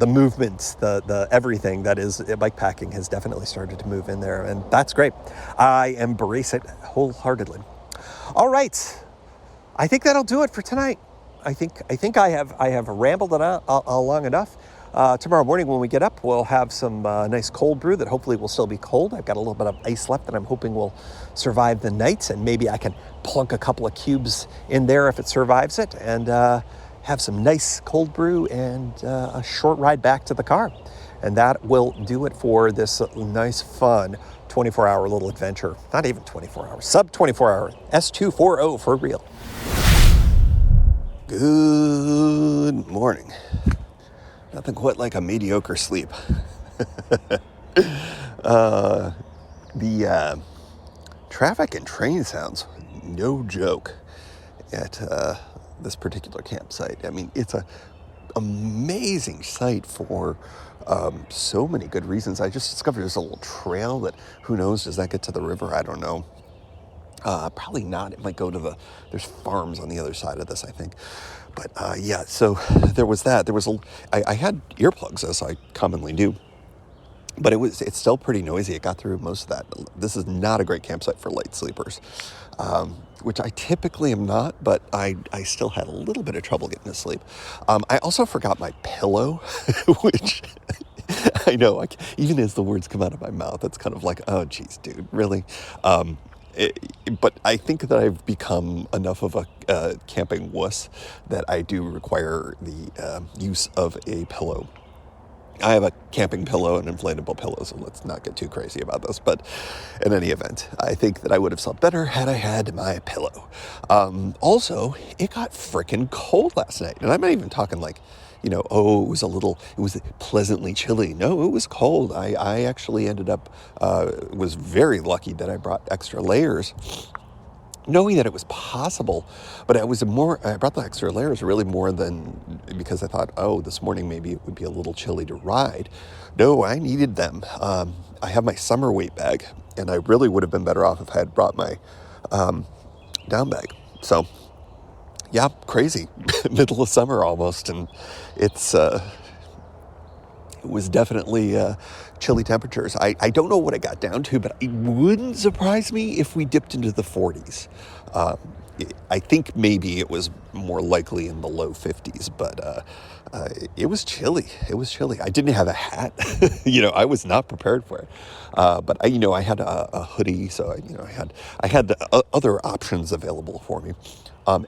movements, the everything that is bike packing has definitely started to move in there, and that's great. I embrace it wholeheartedly. All right, I think that'll do it for tonight. I think I have rambled it out long enough. Tomorrow morning when we get up, we'll have some nice cold brew that hopefully will still be cold. I've got a little bit of ice left that I'm hoping will survive the night, and maybe I can plunk a couple of cubes in there if it survives it, and have some nice cold brew and a short ride back to the car. And that will do it for this nice, fun 24-hour little adventure. Not even 24 hours, sub 24-hour S240 for real. Good morning. Nothing quite like a mediocre sleep. The traffic and train sounds, no joke, at this particular campsite. I mean, it's an amazing site for so many good reasons. I just discovered there's a little trail that, who knows, does that get to the river? I don't know. Probably not. It might go to there's farms on the other side of this, I think. But yeah, so there was that. I had earplugs, as I commonly do, but it's still pretty noisy. It got through most of that. This is not a great campsite for light sleepers, which I typically am not, but I still had a little bit of trouble getting to sleep. I also forgot my pillow, which I know, even as the words come out of my mouth, it's kind of like, oh, geez, dude, really? But I think that I've become enough of a camping wuss that I do require the use of a pillow. I have a camping pillow and inflatable pillow, so let's not get too crazy about this. But in any event, I think that I would have slept better had I had my pillow. Also, it got freaking cold last night. And I'm not even talking like, it was pleasantly chilly. No, it was cold. I actually ended up, was very lucky that I brought extra layers, knowing that it was possible. But I brought the extra layers really more than because I thought, this morning maybe it would be a little chilly to ride. No, I needed them. I have my summer weight bag, and I really would have been better off if I had brought my down bag. So yeah, crazy. Middle of summer almost, and it was definitely chilly temperatures. I don't know what it got down to, but it wouldn't surprise me if we dipped into the 40s. I think maybe it was more likely in the low 50s, but it was chilly. It was chilly. I didn't have a hat. I was not prepared for it. But I had a hoodie, so I had the other options available for me.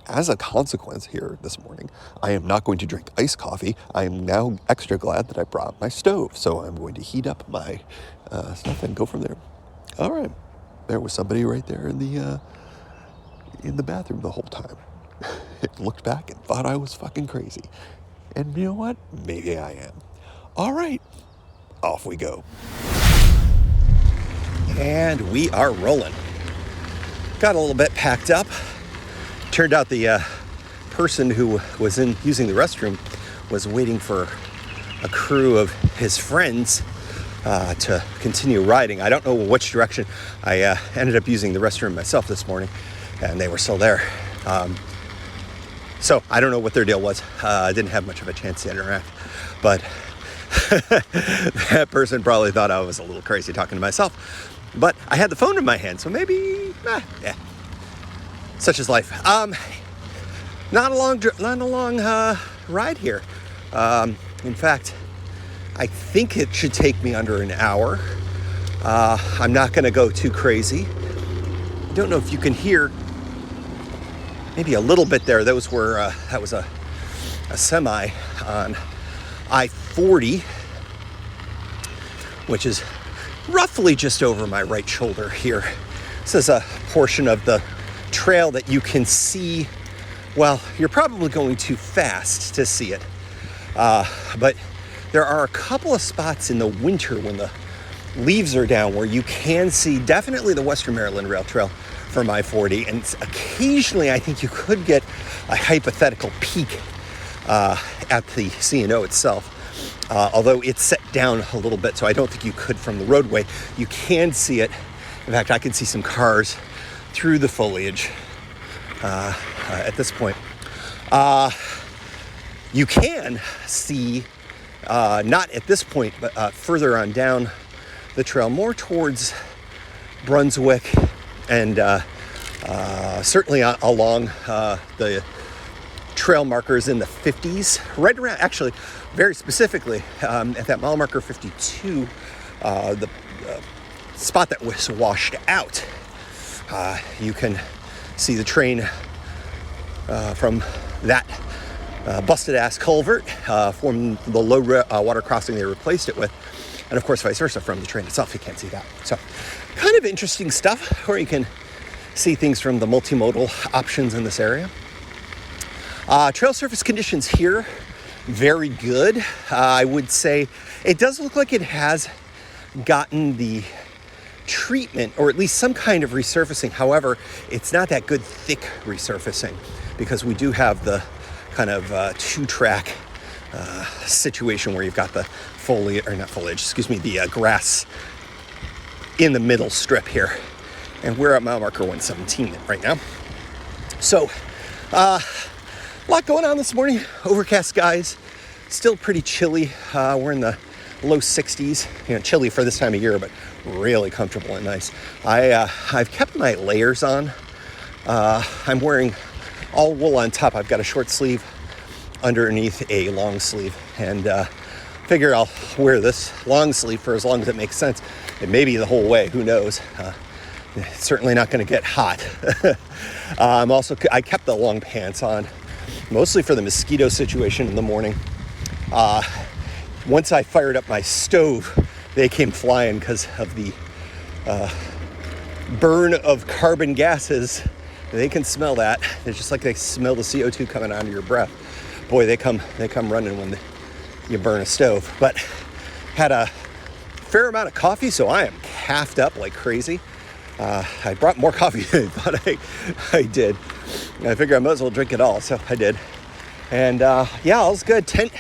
As a consequence here this morning, I am not going to drink iced coffee. I am now extra glad that I brought my stove, so I'm going to heat up my stuff and go from there. All right. There was somebody right there in the bathroom the whole time. It looked back and thought I was fucking crazy. And you know what? Maybe I am. All right. Off we go. And we are rolling. Got a little bit packed up. Turned out the person who was using the restroom was waiting for a crew of his friends to continue riding. I don't know which direction. I ended up using the restroom myself this morning, and they were still there. So I don't know what their deal was. I didn't have much of a chance to interact, but that person probably thought I was a little crazy talking to myself. But I had the phone in my hand, so maybe, yeah. Such is life. Not a long ride here. In fact, I think it should take me under an hour. I'm not going to go too crazy. I don't know if you can hear maybe a little bit there. That was a semi on I-40, which is roughly just over my right shoulder here, This is a portion of the trail that you can see. Well, you're probably going too fast to see it. But there are a couple of spots in the winter when the leaves are down where you can see definitely the Western Maryland Rail Trail from I-40. And occasionally I think you could get a hypothetical peak at the C&O itself. Although it's set down a little bit, so I don't think you could from the roadway. You can see it. In fact, I can see some cars through the foliage at this point. You can see, not at this point, but further on down the trail, more towards Brunswick and certainly along the trail markers in the 50s, right around, actually, very specifically, at that mile marker 52, the spot that was washed out. You can see the train from that busted ass culvert from the low water crossing they replaced it with, and of course vice versa from the train itself. You can't see that. So kind of interesting stuff where you can see things from the multimodal options in this area. Trail surface conditions here, very good. I would say it does look like it has gotten the treatment, or at least some kind of resurfacing. However, it's not that good thick resurfacing, because we do have the kind of two-track situation where you've got the the grass in the middle strip here. And we're at mile marker 117 right now. So, a lot going on this morning. Overcast skies, still pretty chilly. We're in the low 60s, chilly for this time of year, but really comfortable and nice. I've kept my layers on. I'm wearing all wool on top. I've got a short sleeve underneath a long sleeve, and figure I'll wear this long sleeve for as long as it makes sense. It may be the whole way, who knows. It's certainly not going to get hot. I kept the long pants on, mostly for the mosquito situation in the morning. Once I fired up my stove, they came flying because of the burn of carbon gases. They can smell that. It's just like they smell the CO2 coming out of your breath. Boy, they come running when you burn a stove. But had a fair amount of coffee, so I am caffed up like crazy. I brought more coffee than I thought I did. I figured I might as well drink it all, so I did. And all's good. Tent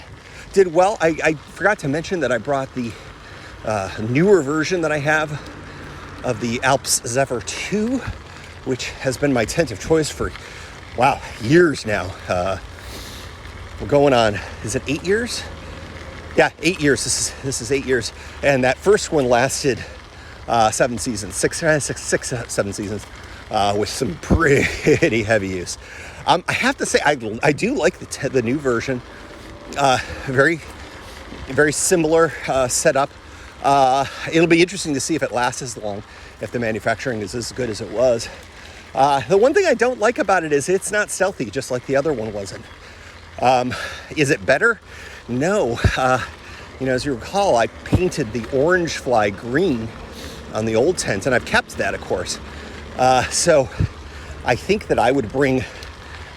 did well. I forgot to mention that I brought the newer version that I have of the Alps Zephyr 2, which has been my tent of choice for, years now. We're going on, is it 8 years? Yeah, 8 years. This is 8 years. And that first one lasted 7 seasons, 7 seasons, with some pretty heavy use. I have to say, I do like the new version. Very, very similar setup. It'll be interesting to see if it lasts as long, if the manufacturing is as good as it was. The one thing I don't like about it is it's not stealthy, just like the other one wasn't. Is it better? No. As you recall, I painted the orange fly green on the old tent, and I've kept that, of course. So I think that I would bring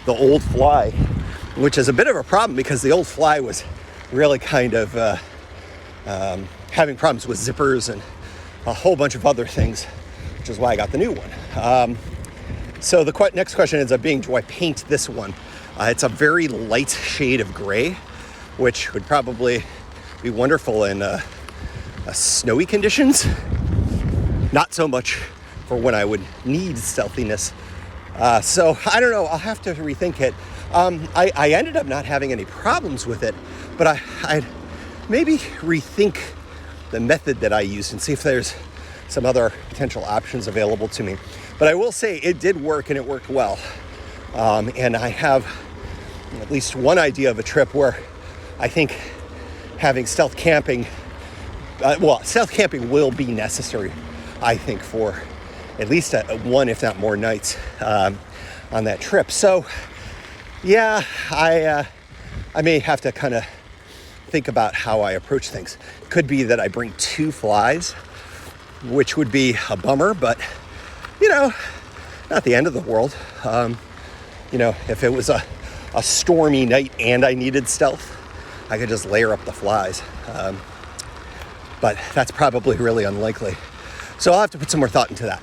the old fly, which is a bit of a problem because the old fly was really kind of having problems with zippers and a whole bunch of other things, which is why I got the new one. So the next question ends up being, do I paint this one? It's a very light shade of gray, which would probably be wonderful in snowy conditions. Not so much for when I would need stealthiness. So I don't know, I'll have to rethink it. I ended up not having any problems with it, but I'd maybe rethink the method that I used and see if there's some other potential options available to me. But I will say it did work, and it worked well. And I have at least one idea of a trip where I think having stealth camping will be necessary, I think, for at least one, if not more nights on that trip. So, yeah, I may have to kind of think about how I approach things. Could be that I bring 2 flies, which would be a bummer, but not the end of the world. If it was a stormy night and I needed stealth, I could just layer up the flies. But that's probably really unlikely. So I'll have to put some more thought into that.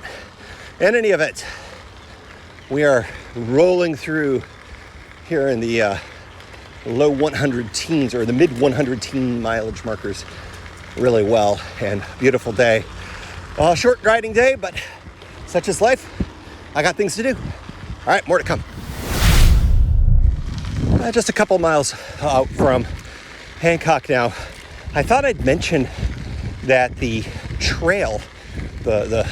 In any event, we are rolling through here in the low 100 teens or the mid 100 teen mileage markers really well, and beautiful day. Short riding day, but such is life. I got things to do. All right, more to come. Just a couple miles out from Hancock now. I thought I'd mention that the trail, the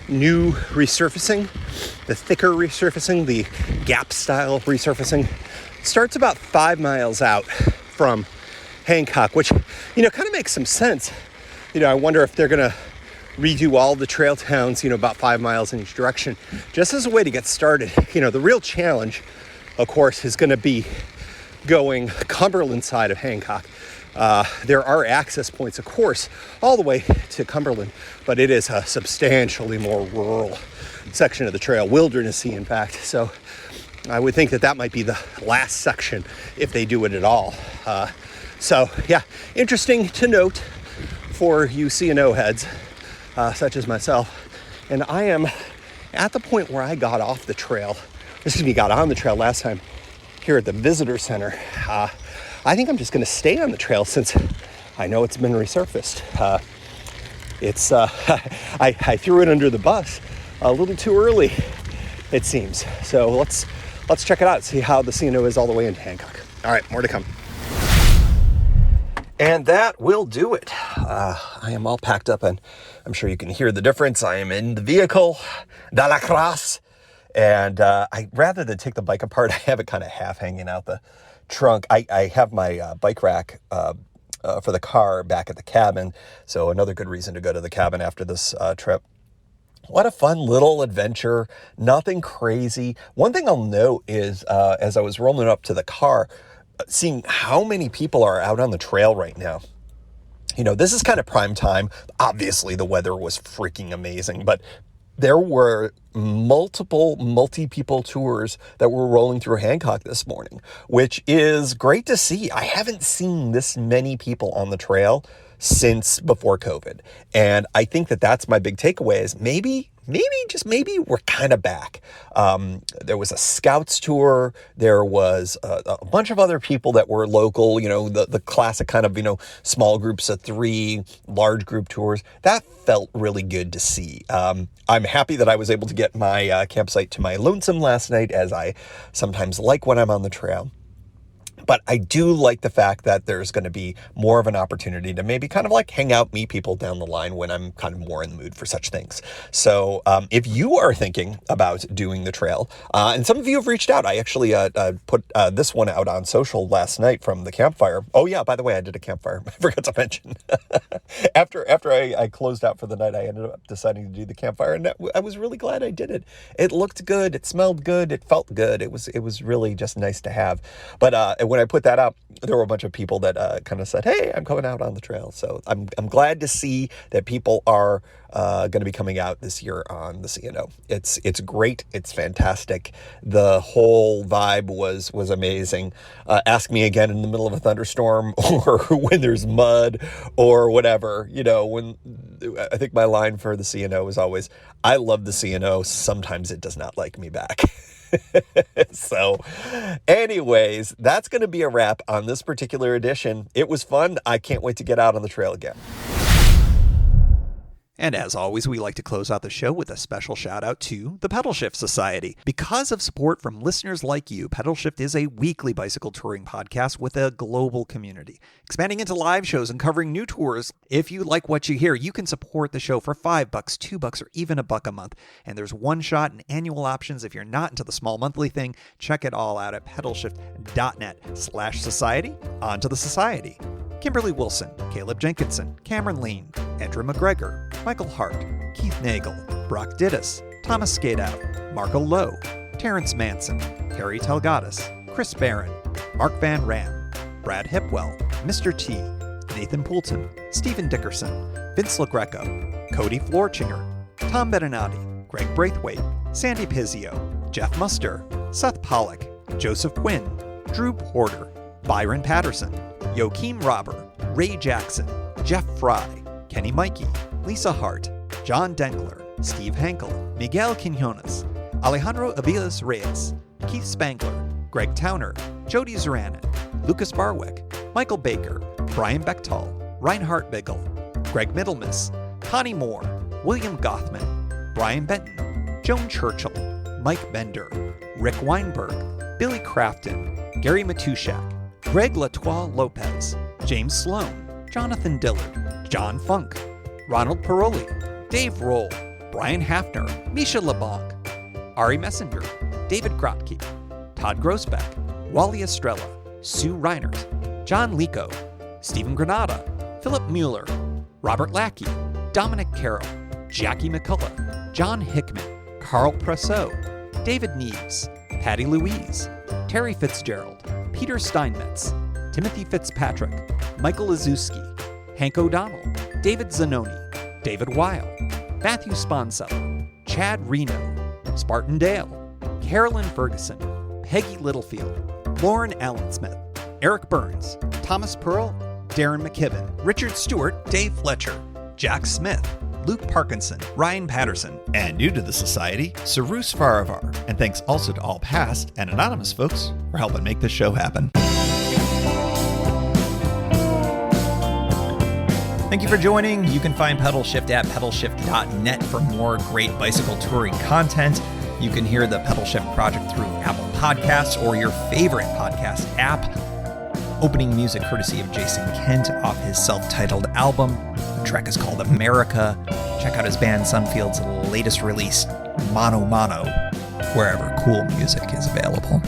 new resurfacing, the thicker resurfacing, the gap style resurfacing, starts about 5 miles out from Hancock, which, kind of makes some sense. I wonder if they're going to redo all the trail towns, about 5 miles in each direction, just as a way to get started. The real challenge, of course, is going to be going Cumberland side of Hancock. There are access points, of course, all the way to Cumberland, but it is a substantially more rural section of the trail, wildernessy, in fact. So I would think that might be the last section if they do it at all. Interesting to note for you C&O heads, such as myself. And I am at the point where I got on the trail last time here at the visitor center. I think I'm just going to stay on the trail since I know it's been resurfaced. I threw it under the bus a little too early, it seems. So let's check it out, see how the C&O is all the way into Hancock. All right, more to come. And that will do it. I am all packed up, and I'm sure you can hear the difference. I am in the vehicle, de la crasse, and rather than take the bike apart, I have it kind of half hanging out the trunk. I have my bike rack for the car back at the cabin, so another good reason to go to the cabin after this trip. What a fun little adventure. Nothing crazy. One thing I'll note is as I was rolling up to the car, seeing how many people are out on the trail right now. This is kind of prime time. Obviously, the weather was freaking amazing, but there were multi-people tours that were rolling through Hancock this morning, which is great to see. I haven't seen this many people on the trail since before COVID. And I think that's my big takeaway is maybe we're kind of back. There was a scouts tour. There was a bunch of other people that were local, the classic kind of, small groups of 3, large group tours. That felt really good to see. I'm happy that I was able to get my campsite to my lonesome last night, as I sometimes like when I'm on the trail. But I do like the fact that there's going to be more of an opportunity to maybe kind of like hang out, meet people down the line when I'm kind of more in the mood for such things. So if you are thinking about doing the trail, and some of you have reached out, I actually put this one out on social last night from the campfire. Oh yeah, by the way, I did a campfire. I forgot to mention. After I closed out for the night, I ended up deciding to do the campfire, and I was really glad I did it. It looked good. It smelled good. It felt good. It was really just nice to have. But when I put that out, there were a bunch of people that kind of said, "Hey, I'm coming out on the trail." So I'm glad to see that people are going to be coming out this year on the C&O. It's great. It's fantastic. The whole vibe was amazing. Ask me again in the middle of a thunderstorm or when there's mud or whatever. When I think my line for the C&O is always, "I love the C&O. Sometimes it does not like me back." So anyways, that's going to be a wrap on this particular edition. It was fun. I can't wait to get out on the trail again. And as always, we like to close out the show with a special shout out to the Pedalshift Society. Because of support from listeners like you, Pedalshift is a weekly bicycle touring podcast with a global community, expanding into live shows and covering new tours. If you like what you hear, you can support the show for $5, $2, or even $1 a month. And there's one-shot and annual options. If you're not into the small monthly thing, check it all out at pedalshift.net/society. On to the society. Kimberly Wilson, Caleb Jenkinson, Cameron Lean, Andrew McGregor, Michael Hart, Keith Nagel, Brock Dittus, Thomas Skadow, Marco Lowe, Terrence Manson, Harry Telgadis, Chris Barron, Mark Van Ram, Brad Hipwell, Mr. T, Nathan Poulton, Stephen Dickerson, Vince LaGreco, Cody Florchinger, Tom Bettinati, Greg Braithwaite, Sandy Pizzio, Jeff Muster, Seth Pollock, Joseph Quinn, Drew Porter, Byron Patterson, Joachim Robber, Ray Jackson, Jeff Fry, Kenny Mikey, Lisa Hart, John Denkler, Steve Hankel, Miguel Quinones, Alejandro Aviles Reyes, Keith Spangler, Greg Towner, Jody Zaranin, Lucas Barwick, Michael Baker, Brian Bechtal, Reinhard Bigel, Greg Middlemiss, Connie Moore, William Gothman, Brian Benton, Joan Churchill, Mike Bender, Rick Weinberg, Billy Crafton, Gary Matushak, Greg Latois Lopez, James Sloan, Jonathan Dillard, John Funk, Ronald Paroli, Dave Roll, Brian Hafner, Misha LeBlanc, Ari Messenger, David Grotke, Todd Grossbeck, Wally Estrella, Sue Reinert, John Lico, Stephen Granada, Philip Mueller, Robert Lackey, Dominic Carroll, Jackie McCullough, John Hickman, Carl Presseau, David Neves, Patty Louise, Terry Fitzgerald, Peter Steinmetz, Timothy Fitzpatrick, Michael Lazuski, Hank O'Donnell, David Zanoni, David Weil, Matthew Sponseller, Chad Reno, Spartan Dale, Carolyn Ferguson, Peggy Littlefield, Lauren Allensmith, Eric Burns, Thomas Pearl, Darren McKibben, Richard Stewart, Dave Fletcher, Jack Smith, Luke Parkinson, Ryan Patterson, and new to the society, Sarus Faravar. And thanks also to all past and anonymous folks for helping make this show happen. Thank you for joining. You can find Pedalshift at pedalshift.net for more great bicycle touring content. You can hear the Pedalshift project through Apple Podcasts or your favorite podcast app. Opening music courtesy of Jason Kent off his self-titled album. The track is called America. Check out his band Sunfield's latest release, Mono Mono, wherever cool music is available.